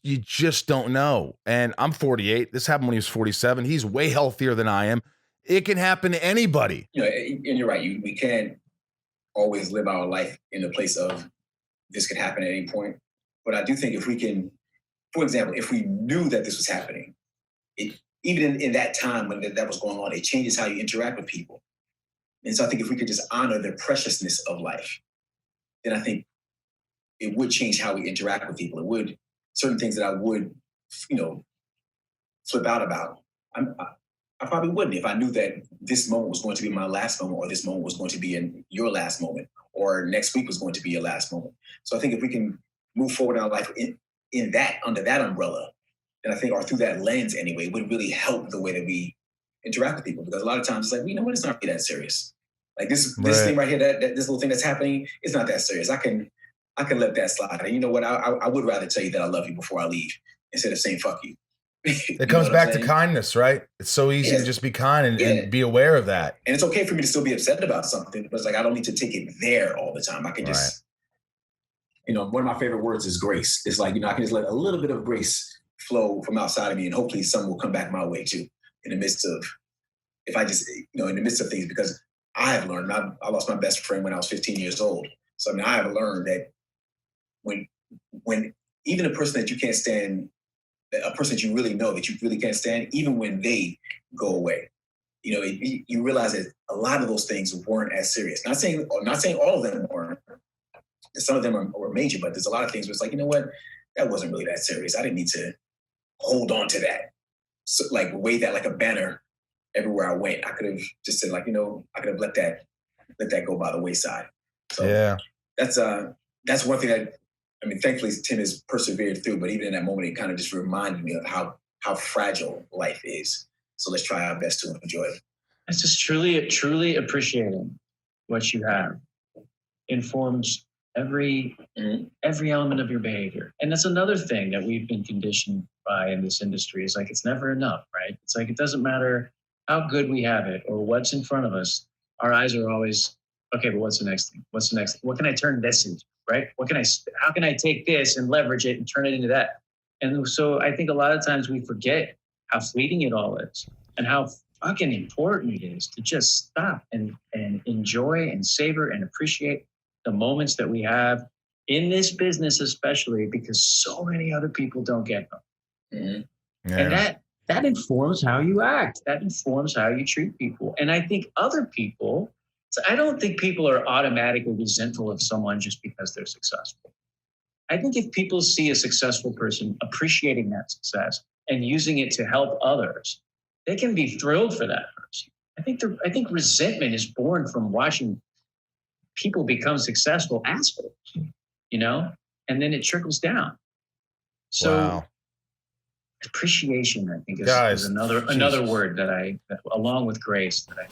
You just don't know. And I'm 48. This happened when he was 47. He's way healthier than I am. It can happen to anybody. You know, and you're right. We can't always live our life in the place of this could happen at any point. But I do think if we can, for example, if we knew that this was happening, even in that time when that was going on, it changes how you interact with people. And so I think if we could just honor the preciousness of life, then I think it would change how we interact with people. It would, certain things that I would, flip out about. I probably wouldn't if I knew that this moment was going to be my last moment, or this moment was going to be in your last moment, or next week was going to be your last moment. So I think if we can move forward in our life in that, under that umbrella, then I think, or through that lens anyway, it would really help the way that we interact with people. Because a lot of times it's like, you know what, it's not really that serious. Like this thing right here, that this little thing that's happening, it's not that serious. I can let that slide. And you know what? I would rather tell you that I love you before I leave instead of saying fuck you. It comes back to kindness, right? It's so easy to just be kind and be aware of that. And it's okay for me to still be upset about something, but it's like I don't need to take it there all the time. I can just, one of my favorite words is grace. It's like, I can just let a little bit of grace flow from outside of me, and hopefully some will come back my way too, in the midst of, if I just, in the midst of things, because I have learned, I lost my best friend when I was 15 years old. So I have learned that when even a person that you can't stand, a person that you really know that you really can't stand, even when they go away, you realize that a lot of those things weren't as serious. Not saying all of them weren't. Some of them were major, but there's a lot of things where it's like, you know what, that wasn't really that serious. I didn't need to hold on to that, so, like wave that like a banner everywhere I went. I could have just said, like, I could have let that go by the wayside. So yeah, that's one thing that, thankfully Tim has persevered through, but even in that moment, it kind of just reminded me of how fragile life is. So let's try our best to enjoy it. It's just truly appreciating what you have informs every element of your behavior. And that's another thing that we've been conditioned by in this industry, is like, it's never enough, right? It's like, it doesn't matter how good we have it or what's in front of us. Our eyes are always, okay, but what's the next thing? What's the next thing? What can I turn this into? Right? How can I take this and leverage it and turn it into that? And so I think a lot of times we forget how fleeting it all is and how fucking important it is to just stop and enjoy and savor and appreciate the moments that we have in this business, especially because so many other people don't get them. Mm-hmm. Yeah. And that informs how you act. That informs how you treat people. And I think other people, so I don't think people are automatically resentful of someone just because they're successful. I think if people see a successful person appreciating that success and using it to help others, they can be thrilled for that person. I think resentment is born from watching people become successful assholes, and then it trickles down. So appreciation, I think, is another word that along with grace, that I